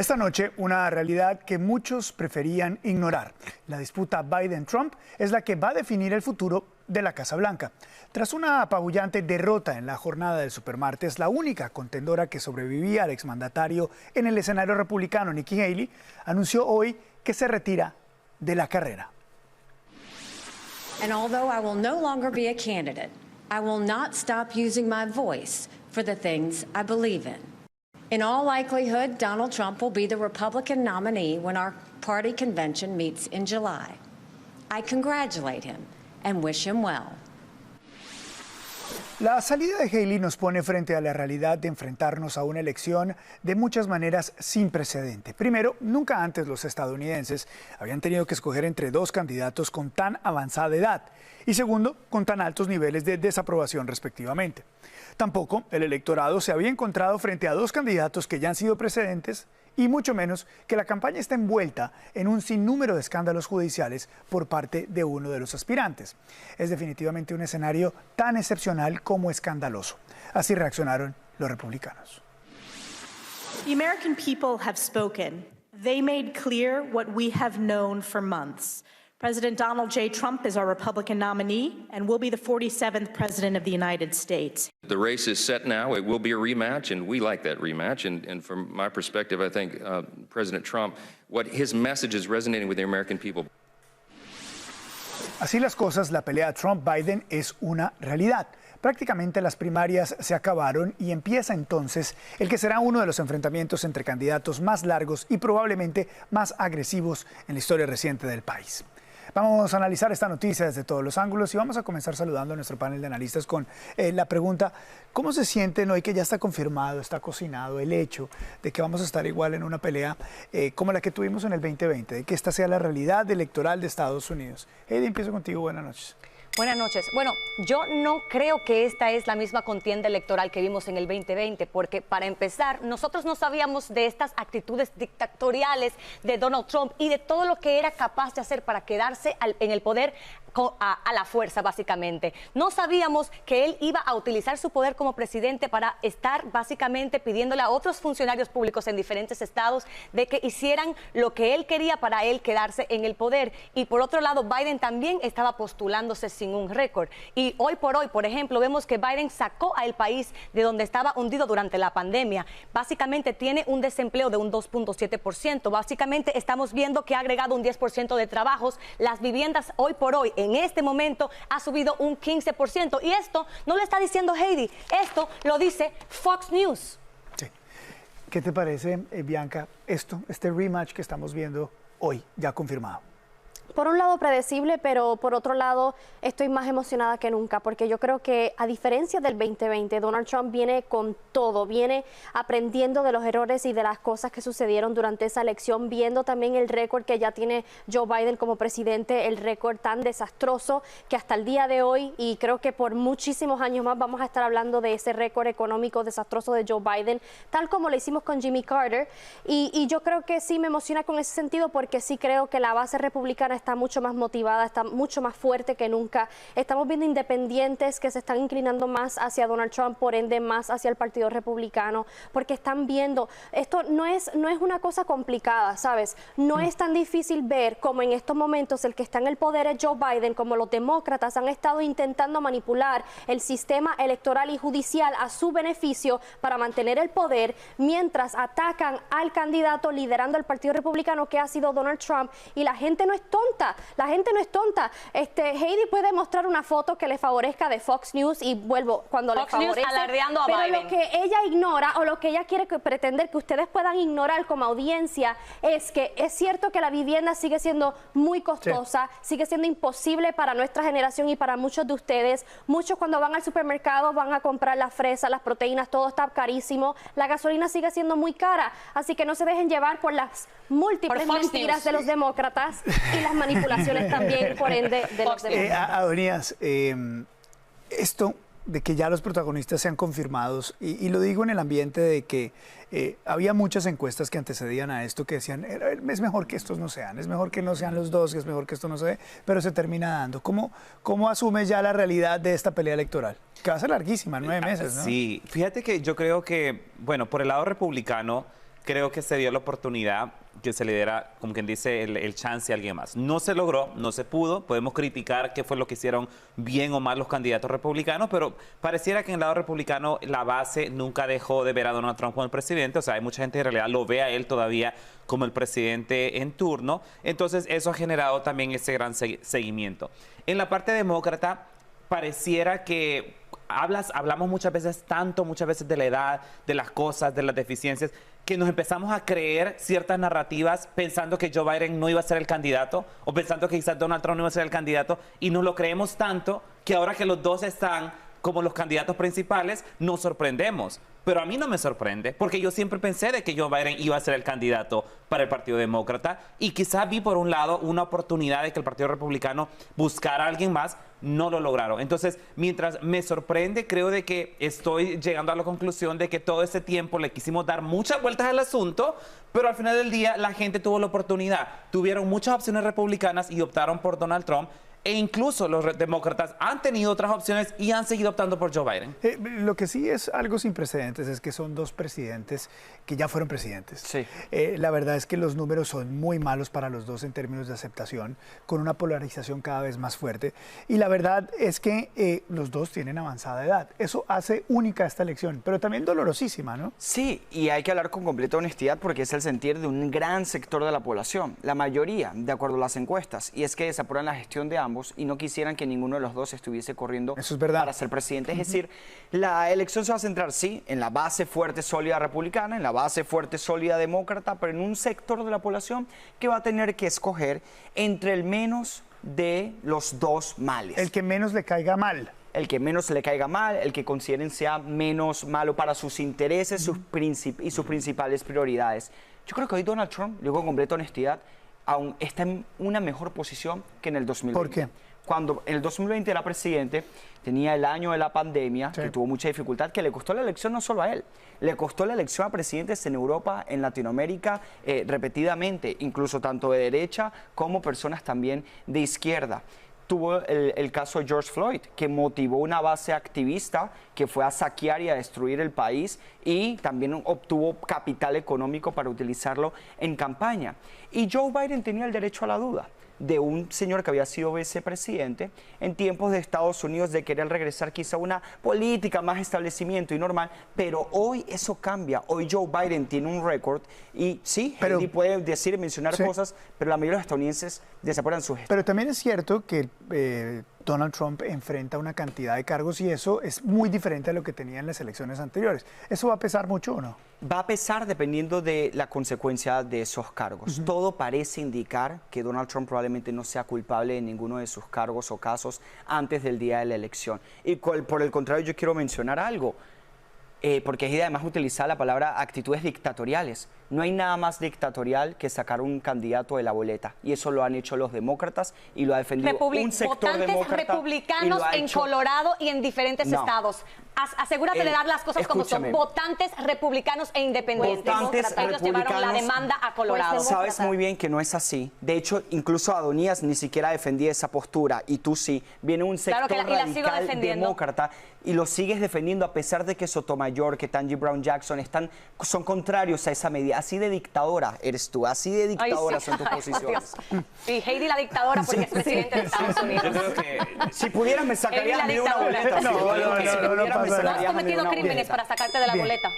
Esta noche, una realidad que muchos preferían ignorar. La disputa Biden-Trump es la que va a definir el futuro de la Casa Blanca. Tras una apabullante derrota en la jornada del supermartes, la única contendora que sobrevivía al exmandatario en el escenario republicano, Nikki Haley, anunció hoy que se retira de la carrera. And although I will no longer be a candidate, I will not stop using my voice for the things I believe in. In all likelihood, Donald Trump will be the Republican nominee when our party convention meets in July. I congratulate him and wish him well. La salida de Haley nos pone frente a la realidad de enfrentarnos a una elección de muchas maneras sin precedente. Primero, nunca antes los estadounidenses habían tenido que escoger entre dos candidatos con tan avanzada edad. Y segundo, con tan altos niveles de desaprobación respectivamente. Tampoco el electorado se había encontrado frente a dos candidatos que ya han sido precedentes y mucho menos que la campaña está envuelta en un sinnúmero de escándalos judiciales por parte de uno de los aspirantes. Es definitivamente un escenario tan excepcional como escandaloso. Así reaccionaron los republicanos. The American people have spoken. They made clear what we have known for months. President Donald J. Trump is our Republican nominee and will be the 47th President of the United States. The race is set now. It will be a rematch, and we like that rematch. And from my perspective, I think President Trump, what his message is resonating with the American people. Así las cosas, la pelea Trump-Biden es una realidad. Prácticamente las primarias se acabaron y empieza entonces el que será uno de los enfrentamientos entre candidatos más largos y probablemente más agresivos en la historia reciente del país. Vamos a analizar esta noticia desde todos los ángulos y vamos a comenzar saludando a nuestro panel de analistas con la pregunta: ¿cómo se sienten hoy que ya está confirmado, está cocinado el hecho de que vamos a estar igual en una pelea como la que tuvimos en el 2020, de que esta sea la realidad electoral de Estados Unidos? Heidi, empiezo contigo. Buenas noches. Buenas noches. Bueno, yo no creo que esta es la misma contienda electoral que vimos en el 2020, porque para empezar, nosotros no sabíamos de estas actitudes dictatoriales de Donald Trump y de todo lo que era capaz de hacer para quedarse en el poder a la fuerza, básicamente. No sabíamos que él iba a utilizar su poder como presidente para estar básicamente pidiéndole a otros funcionarios públicos en diferentes estados de que hicieran lo que él quería para él quedarse en el poder. Y por otro lado, Biden también estaba postulándose sin un récord. Y hoy por hoy, por ejemplo, vemos que Biden sacó al país de donde estaba hundido durante la pandemia. Básicamente tiene un desempleo de un 2.7%. Básicamente estamos viendo que ha agregado un 10% de trabajos. Las viviendas hoy por hoy, en este momento, ha subido un 15%. Y esto no lo está diciendo Heidi, esto lo dice Fox News. Sí. ¿Qué te parece, Bianca, este rematch que estamos viendo hoy, ya confirmado? Por un lado predecible, pero por otro lado estoy más emocionada que nunca, porque yo creo que a diferencia del 2020, Donald Trump viene con todo, viene aprendiendo de los errores y de las cosas que sucedieron durante esa elección, viendo también el récord que ya tiene Joe Biden como presidente, el récord tan desastroso que hasta el día de hoy, y creo que por muchísimos años más vamos a estar hablando de ese récord económico desastroso de Joe Biden, tal como lo hicimos con Jimmy Carter, y yo creo que sí me emociona con ese sentido, porque sí creo que la base republicana está mucho más motivada, está mucho más fuerte que nunca. Estamos viendo independientes que se están inclinando más hacia Donald Trump, por ende más hacia el Partido Republicano, porque están viendo, esto no es una cosa complicada, ¿sabes? No es tan difícil ver como en estos momentos el que está en el poder es Joe Biden, como los demócratas han estado intentando manipular el sistema electoral y judicial a su beneficio para mantener el poder, mientras atacan al candidato liderando el Partido Republicano, que ha sido Donald Trump. Y la gente no es tonta. La gente no es tonta. Heidi puede mostrar una foto que le favorezca de Fox News y vuelvo cuando Fox le favorece. News alardeando a pero Biden. lo que ella ignora o lo que ella quiere pretender que ustedes puedan ignorar como audiencia es que es cierto que la vivienda sigue siendo muy costosa, sigue siendo imposible para nuestra generación y para muchos de ustedes. Muchos cuando van al supermercado van a comprar las fresas, las proteínas, todo está carísimo. La gasolina sigue siendo muy cara. Así que no se dejen llevar por las múltiples mentiras de los demócratas y las manipulaciones también, por ende, de los demócratas. Adonías, esto de que ya los protagonistas sean confirmados, y lo digo en el ambiente de que había muchas encuestas que antecedían a esto que decían, es mejor que estos no sean, es mejor que no sean los dos, es mejor que esto no se dé, pero se termina dando. ¿Cómo asumes ya la realidad de esta pelea electoral? Que va a ser larguísima, 9 meses, ¿no? Sí, fíjate que yo creo que, bueno, por el lado republicano, creo que se dio la oportunidad que se le diera, como quien dice, el chance a alguien más. No se logró, no se pudo. Podemos criticar qué fue lo que hicieron bien o mal los candidatos republicanos, pero pareciera que en el lado republicano la base nunca dejó de ver a Donald Trump como el presidente. O sea, hay mucha gente que en realidad lo ve a él todavía como el presidente en turno. Entonces, eso ha generado también ese gran seguimiento. En la parte demócrata, pareciera que hablamos muchas veces de la edad, de las cosas, de las deficiencias, que nos empezamos a creer ciertas narrativas pensando que Joe Biden no iba a ser el candidato o pensando que quizás Donald Trump no iba a ser el candidato, y nos lo creemos tanto que ahora que los dos están como los candidatos principales, nos sorprendemos. Pero a mí no me sorprende, porque yo siempre pensé de que Joe Biden iba a ser el candidato para el Partido Demócrata, y quizás vi por un lado una oportunidad de que el Partido Republicano buscara a alguien más. No lo lograron. Entonces, mientras me sorprende, creo de que estoy llegando a la conclusión de que todo ese tiempo le quisimos dar muchas vueltas al asunto, pero al final del día la gente tuvo la oportunidad. Tuvieron muchas opciones republicanas y optaron por Donald Trump. E incluso los demócratas han tenido otras opciones y han seguido optando por Joe Biden. Lo que sí es algo sin precedentes es que son dos presidentes que ya fueron presidentes. Sí. La verdad es que los números son muy malos para los dos en términos de aceptación, con una polarización cada vez más fuerte. Y la verdad es que los dos tienen avanzada edad. Eso hace única esta elección, pero también dolorosísima, ¿no? Sí, y hay que hablar con completa honestidad porque es el sentir de un gran sector de la población, la mayoría, de acuerdo a las encuestas, y es que desaprueban la gestión de ambos y no quisieran que ninguno de los dos estuviese corriendo para ser presidente. Es decir, la elección se va a centrar, sí, en la base fuerte, sólida republicana, en la base fuerte, sólida demócrata, pero en un sector de la población que va a tener que escoger entre el menos de los dos males. El que menos le caiga mal. El que menos le caiga mal, el que consideren sea menos malo para sus intereses y sus principales prioridades. Yo creo que hoy Donald Trump, digo con completa honestidad, aún está en una mejor posición que en el 2020. ¿Por qué? Cuando en el 2020 era presidente, tenía el año de la pandemia, que tuvo mucha dificultad, que le costó la elección no solo a él, le costó la elección a presidentes en Europa, en Latinoamérica, repetidamente, incluso tanto de derecha como personas también de izquierda. Tuvo el caso de George Floyd, que motivó una base activista que fue a saquear y a destruir el país, y también obtuvo capital económico para utilizarlo en campaña. Y Joe Biden tenía el derecho a la duda de un señor que había sido vicepresidente en tiempos de Estados Unidos, de querer regresar quizá a una política más establecimiento y normal, pero hoy eso cambia. Hoy Joe Biden tiene un récord y sí, Heidi puede decir y mencionar cosas, pero la mayoría de los estadounidenses desaprueban su gestión. Pero también es cierto que Donald Trump enfrenta una cantidad de cargos y eso es muy diferente a lo que tenía en las elecciones anteriores. ¿Eso va a pesar mucho o no? Va a pesar dependiendo de la consecuencia de esos cargos. Todo parece indicar que Donald Trump probablemente no sea culpable de ninguno de sus cargos o casos antes del día de la elección. Y por el contrario, yo quiero mencionar algo, porque es además utilizar la palabra actitudes dictatoriales. No hay nada más dictatorial que sacar un candidato de la boleta, y eso lo han hecho los demócratas y lo ha defendido un sector demócrata. Republicanos en Colorado y en diferentes estados. Asegúrate de dar las cosas como son. Votantes republicanos e independientes. Votantes Ellos llevaron la demanda a Colorado. Sabes muy bien que no es así. De hecho, incluso Adonías ni siquiera defendía esa postura, y tú sí. Viene un sector radical demócrata y lo sigues defendiendo a pesar de que Sotomayor, que Ketanji Brown Jackson son contrarios a esa medida. Así de dictadora eres tú, así de dictadora son tus posiciones. Sí, Heidi la dictadora porque es presidente de Estados Unidos. Yo creo que si pudieras me sacarías de una boleta. No pasa nada. No has cometido crímenes para sacarte de la boleta.